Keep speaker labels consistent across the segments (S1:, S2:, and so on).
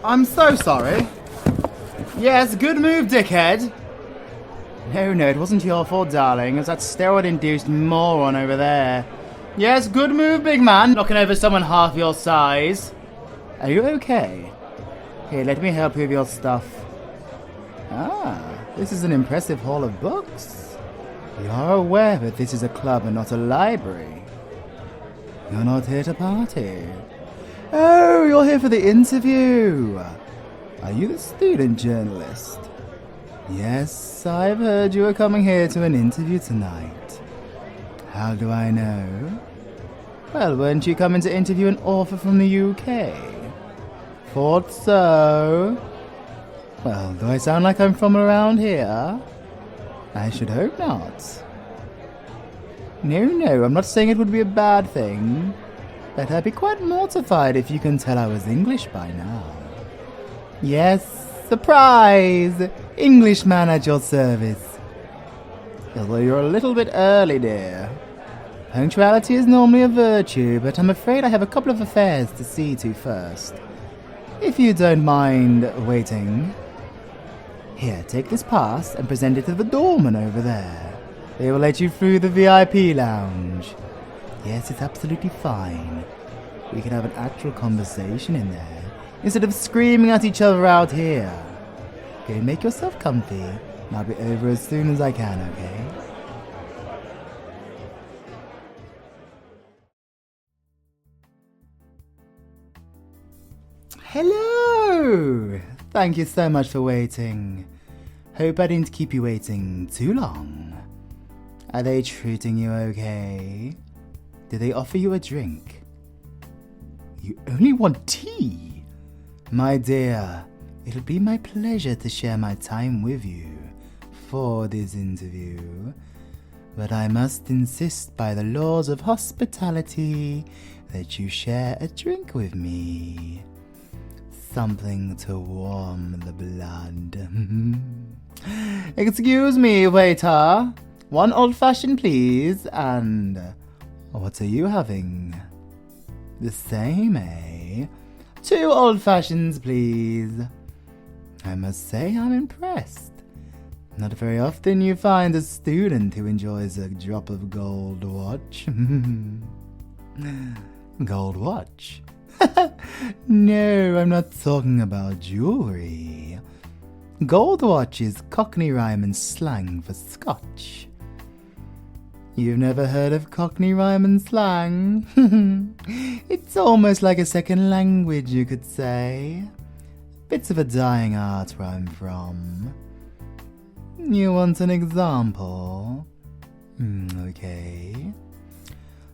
S1: I'm so sorry. Yes, good move, dickhead. No, it wasn't your fault, darling. It was that steroid-induced moron over there. Yes, good move, big man. Knocking over someone half your size. Are you okay? Here, let me help you with your stuff. Ah, this is an impressive haul of books. You are aware that this is a club and not a library. You're not here to party. Oh, you're here for the interview. Are you the student journalist? Yes, I've heard you are coming here to an interview tonight. How do I know? Well, weren't you coming to interview an author from the UK? Thought so. Well, do I sound like I'm from around here? I should hope not. No, I'm not saying it would be a bad thing, but I'd be quite mortified if you can tell I was English by now. Yes, surprise! Englishman at your service. Although you're a little bit early, dear. Punctuality is normally a virtue, but I'm afraid I have a couple of affairs to see to first. If you don't mind waiting. Here, take this pass and present it to the doorman over there. They will let you through the VIP lounge. Yes, it's absolutely fine. We can have an actual conversation in there, instead of screaming at each other out here. Okay, make yourself comfy, and I'll be over as soon as I can, okay? Hello! Thank you so much for waiting. Hope I didn't keep you waiting too long. Are they treating you okay? Did they offer you a drink? You only want tea? My dear, it'll be my pleasure to share my time with you for this interview, but I must insist by the laws of hospitality that you share a drink with me. Something to warm the blood. Excuse me, waiter. One old-fashioned, please, and what are you having? The same, eh? 2 old-fashions, please. I must say I'm impressed. Not very often you find a student who enjoys a drop of gold watch. Gold watch? No, I'm not talking about jewelry. Gold watch is Cockney rhyme and slang for Scotch. You've never heard of Cockney rhyme and slang? It's almost like a second language, you could say. Bits of a dying art where I'm from. You want an example? Okay.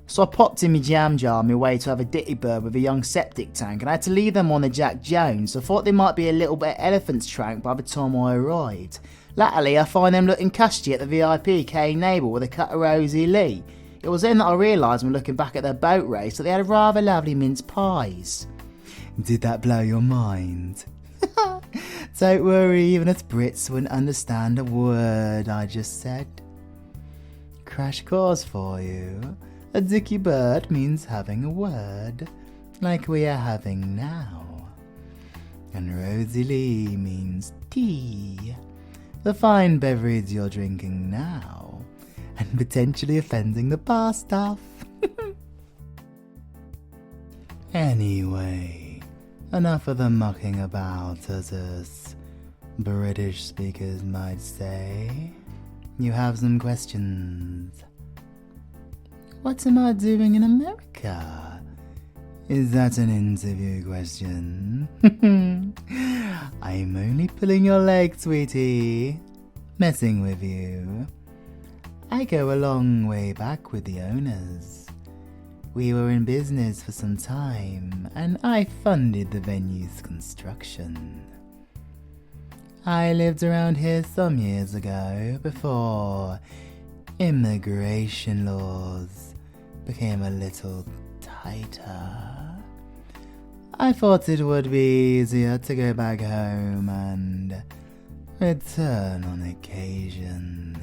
S1: So I popped in my jam jar on my way to have a ditty bird with a young septic tank, and I had to leave them on the Jack Jones, so I thought there might be a little bit of elephant's trunk by the time I arrived. Latterly, I find them looking cushy at the VIP K Nable with a cut of Rosie Lee. It was then that I realised when looking back at their boat race that they had rather lovely mince pies. Did that blow your mind? Don't worry, even us Brits wouldn't understand a word I just said. Crash course for you. A dicky bird means having a word, like we are having now. And Rosie Lee means tea, the fine beverage you're drinking now, and potentially offending the bar staff. Anyway, enough of the mucking about, as us British speakers might say. You have some questions. What am I doing in America? Is that an interview question? I'm only pulling your leg, sweetie. Messing with you. I go a long way back with the owners. We were in business for some time, and I funded the venue's construction. I lived around here some years ago, before immigration laws became a little tighter. I thought it would be easier to go back home and return on occasion.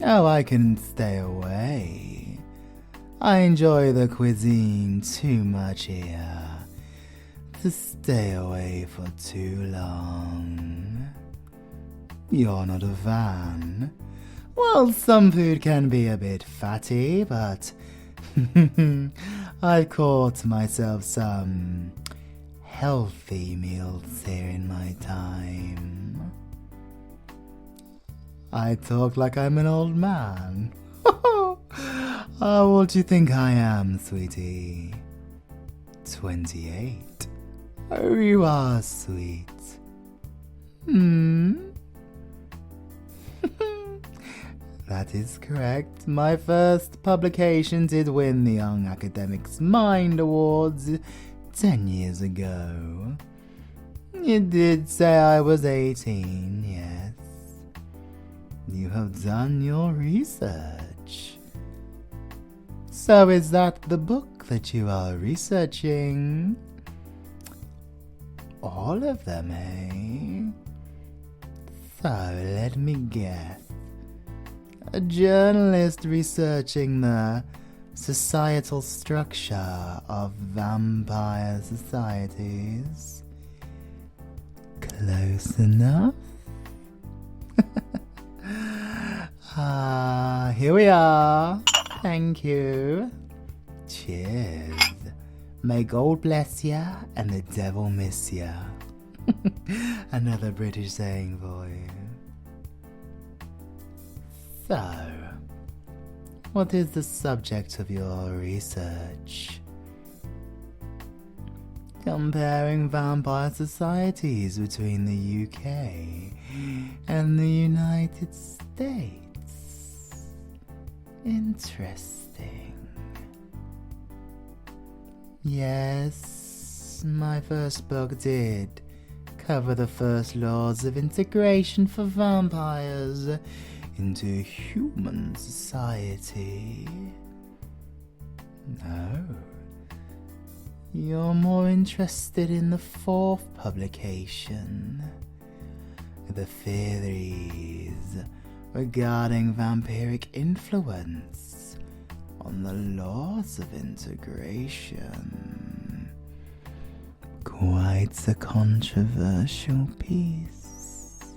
S1: Oh, I can stay away. I enjoy the cuisine too much here to stay away for too long. You're not a fan. Well, some food can be a bit fatty, but I've caught myself some healthy meals here in my time. I talk like I'm an old man. How old do you think I am, sweetie? 28. Oh, you are sweet. That is correct. My first publication did win the Young Academics Mind Awards 10 years ago. It did say I was 18, yes. You have done your research. So is that the book that you are researching? All of them, eh? So let me guess. A journalist researching the societal structure of vampire societies. Close enough? Here we are. Thank you. Cheers. May God bless ya and the devil miss ya. Another British saying for you. So, what is the subject of your research? Comparing vampire societies between the UK and the United States. Interesting. Yes, my first book did cover the first laws of integration for vampires into human society. No. You're more interested in the fourth publication. The theories regarding vampiric influence on the laws of integration. Quite a controversial piece.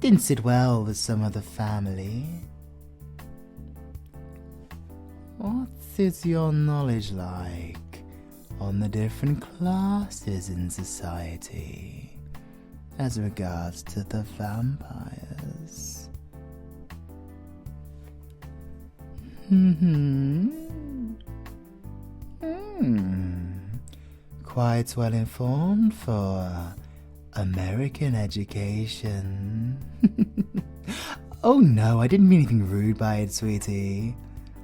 S1: Didn't sit well with some of the family. What is your knowledge like on the different classes in society as regards to the vampires? Quite well informed for American education. Oh no, I didn't mean anything rude by it, sweetie.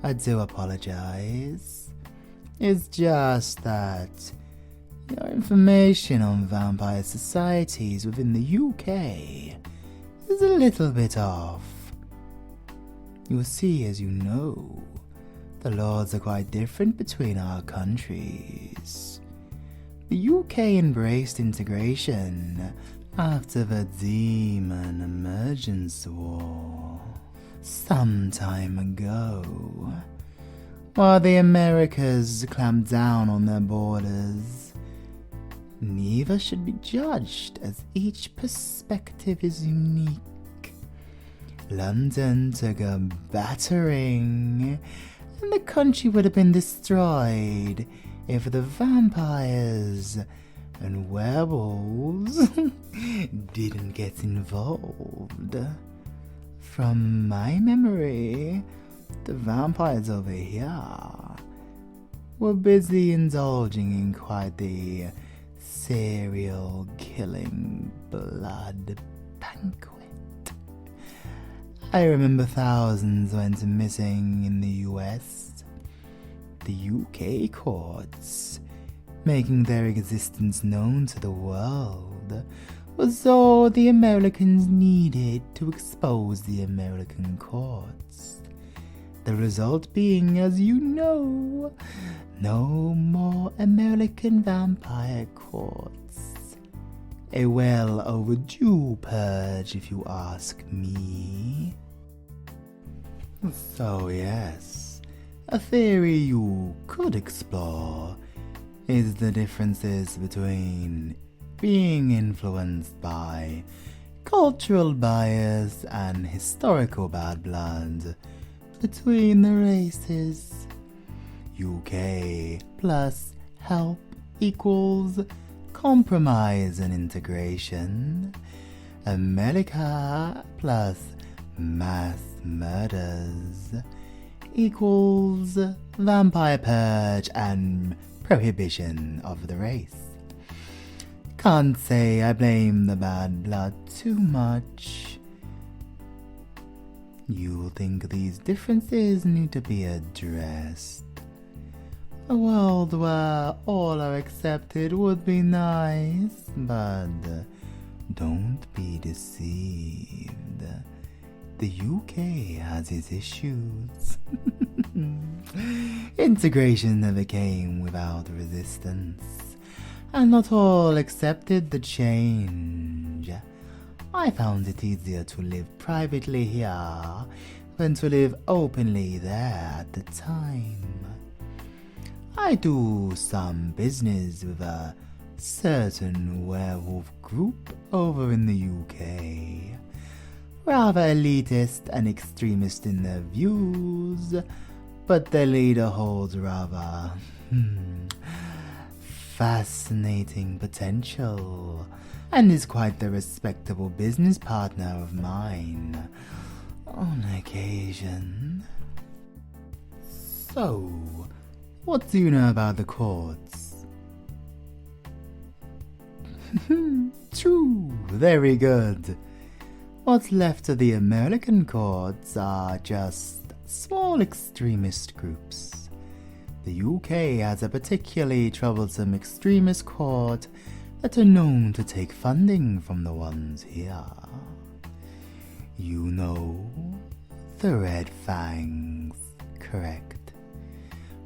S1: I do apologize. It's just that your information on vampire societies within the UK is a little bit off. You see, as you know, the laws are quite different between our countries. The UK embraced integration after the Demon Emergence War some time ago, while the Americas clamped down on their borders. Neither should be judged, as each perspective is unique. London took a battering, and the country would have been destroyed if the vampires and werewolves didn't get involved. From my memory, the vampires over here were busy indulging in quite the serial killing blood banquet. I remember thousands went missing in the US. The UK courts, making their existence known to the world, was all the Americans needed to expose the American courts. The result being, as you know, no more American vampire courts. A well overdue purge, if you ask me. So yes, a theory you could explore is the differences between being influenced by cultural bias and historical bad blood between the races. UK plus help equals compromise and integration. America plus mass murders equals vampire purge and prohibition of the race. Can't say I blame the bad blood too much. You think these differences need to be addressed? A world where all are accepted would be nice, but don't be deceived. The UK has its issues. Integration never came without resistance, and not all accepted the change. I found it easier to live privately here than to live openly there at the time. I do some business with a certain werewolf group over in the UK. Rather elitist and extremist in their views, but their leader holds rather fascinating potential and is quite the respectable business partner of mine on occasion. So, what do you know about the courts? True, very good. What's left of the American courts are just small extremist groups. The UK has a particularly troublesome extremist court that are known to take funding from the ones here. You know, the Red Fangs, correct?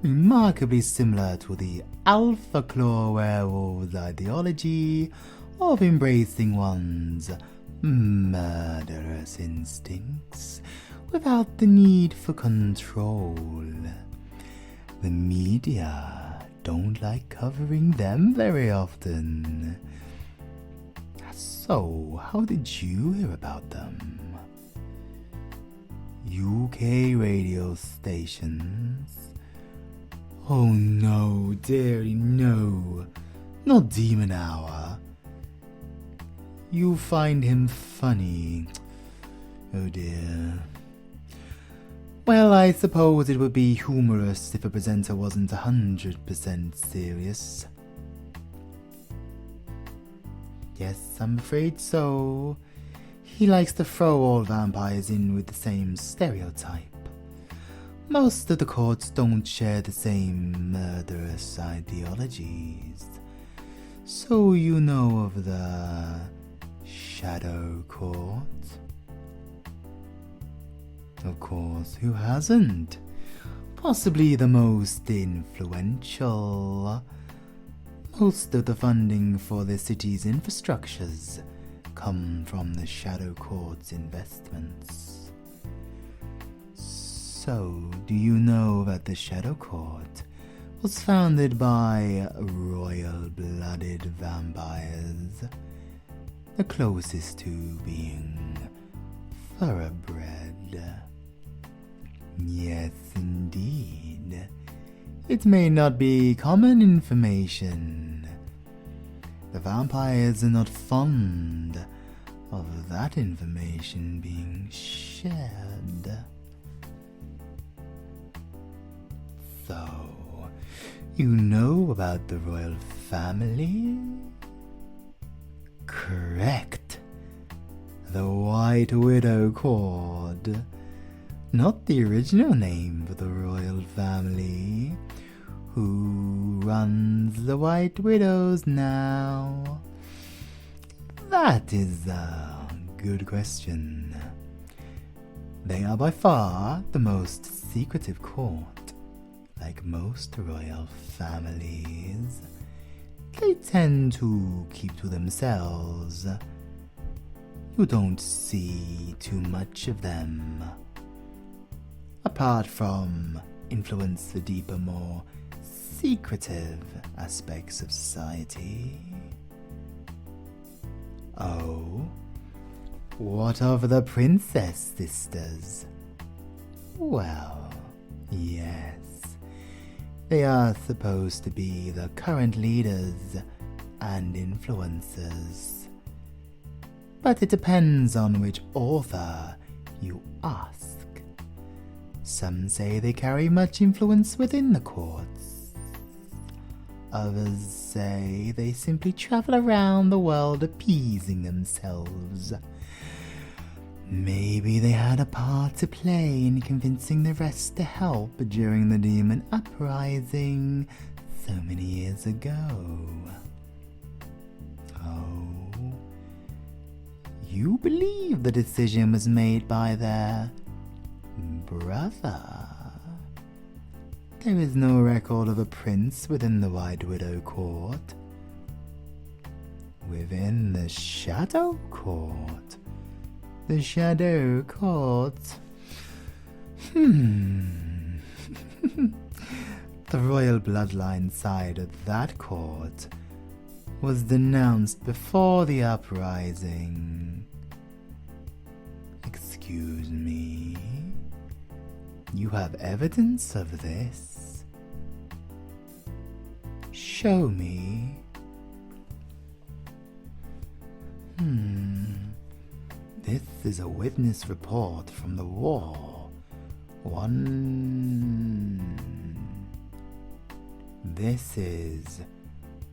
S1: Remarkably similar to the Alpha Claw werewolves' ideology of embracing one's murderous instincts without the need for control. The media don't like covering them very often. So, how did you hear about them? UK radio stations? Oh no, dearie, no. Not Demon Hour. You find him funny. Oh dear. Well, I suppose it would be humorous if a presenter wasn't 100% serious. Yes, I'm afraid so. He likes to throw all vampires in with the same stereotype. Most of the courts don't share the same murderous ideologies. So you know of the Shadow Court? Of course, who hasn't? Possibly the most influential. Most of the funding for the city's infrastructures come from the Shadow Court's investments. So, do you know that the Shadow Court was founded by royal-blooded vampires, the closest to being thoroughbred? Yes, indeed. It may not be common information. The vampires are not fond of that information being shared. So, you know about the royal family? Correct. The White Widow Court. Not the original name for the royal family. Who runs the White Widows now? That is a good question. They are by far the most secretive court. Like most royal families, they tend to keep to themselves. You don't see too much of them. Apart from influence the deeper, more secretive aspects of society. Oh, what of the Princess Sisters? Well, yes, they are supposed to be the current leaders and influencers. But it depends on which author you ask. Some say they carry much influence within the courts. Others say they simply travel around the world appeasing themselves. Maybe they had a part to play in convincing the rest to help during the demon uprising so many years ago. Oh, you believe the decision was made by their brother? There is no record of a prince within the White Widow Court. Within the Shadow Court? The Shadow Court? The royal bloodline side of that court was denounced before the uprising. Excuse me? You have evidence of this? Show me. This is a witness report from the war. This is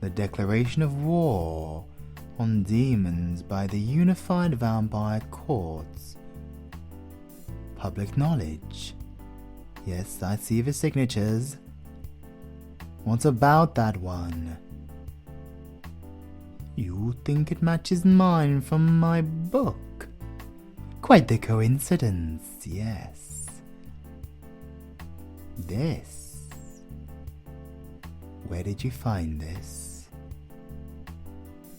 S1: the declaration of war on demons by the Unified Vampire Courts. Public knowledge. Yes, I see the signatures. What about that one? You think it matches mine from my book? Quite the coincidence, yes. This. Where did you find this?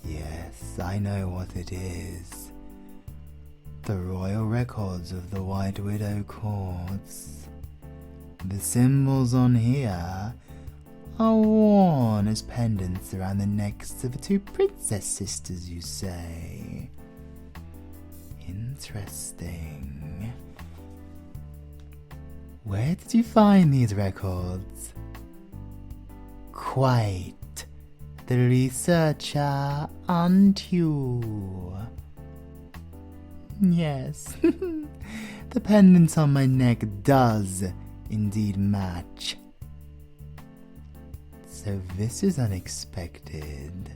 S1: Yes, I know what it is. The royal records of the White Widow Courts. The symbols on here are worn as pendants around the necks of the two princess sisters, you say? Interesting. Where did you find these records? Quite the researcher, aren't you? Yes, the pendant on my neck does indeed match. So this is unexpected.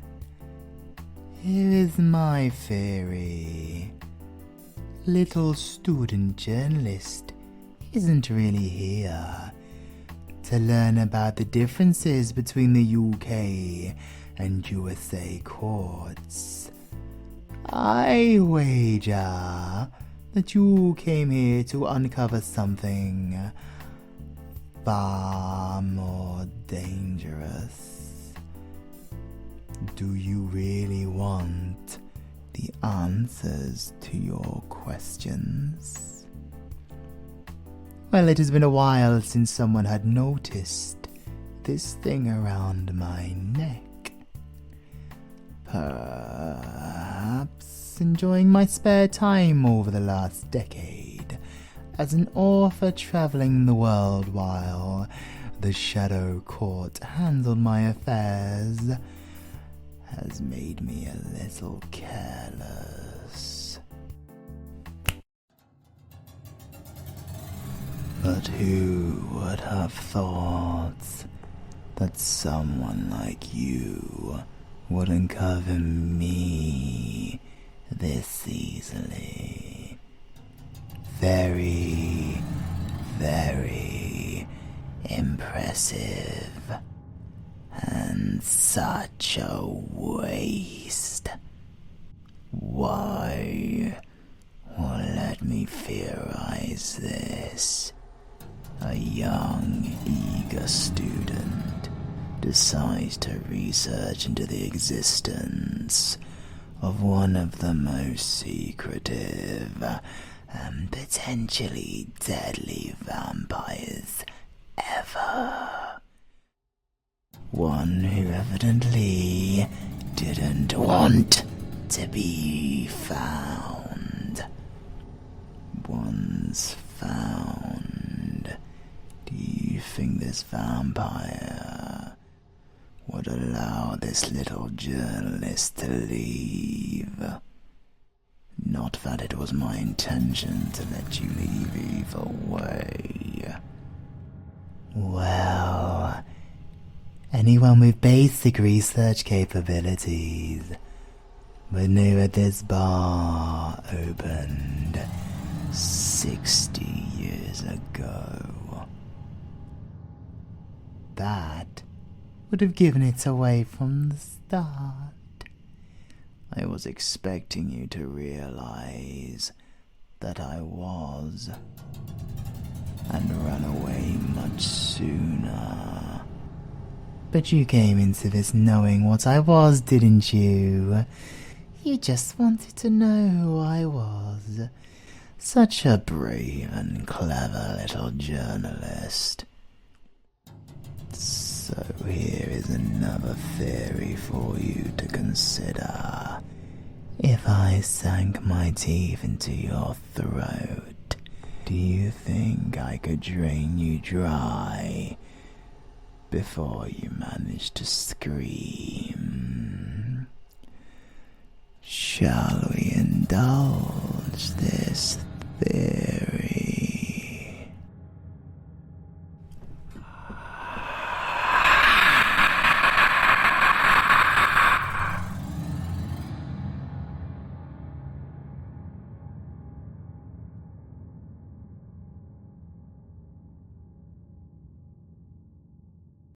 S1: Here is my theory. Little student journalist isn't really here to learn about the differences between the UK and USA courts. I wager that you came here to uncover something far more dangerous. Do you really want the answers to your questions? Well, it has been a while since someone had noticed this thing around my neck. Perhaps enjoying my spare time over the last decade as an author traveling the world while the Shadow Court handled my affairs has made me a little careless. But who would have thought that someone like you would uncover me this easily? Very, very impressive. And such a waste. Why? Well, let me theorize this. A young, eager student decides to research into the existence of one of the most secretive and potentially deadly vampires ever. One who evidently didn't want to be found. Once found, do you think this vampire would allow this little journalist to leave? Not that it was my intention to let you leave either way. Well, anyone with basic research capabilities would know that this bar opened 60 years ago. That would have given it away from the start. I was expecting you to realize that I was, and run away much sooner. But you came into this knowing what I was, didn't you? You just wanted to know who I was. Such a brave and clever little journalist. So here is another theory for you to consider. If I sank my teeth into your throat, do you think I could drain you dry before you managed to scream? Shall we indulge this theory?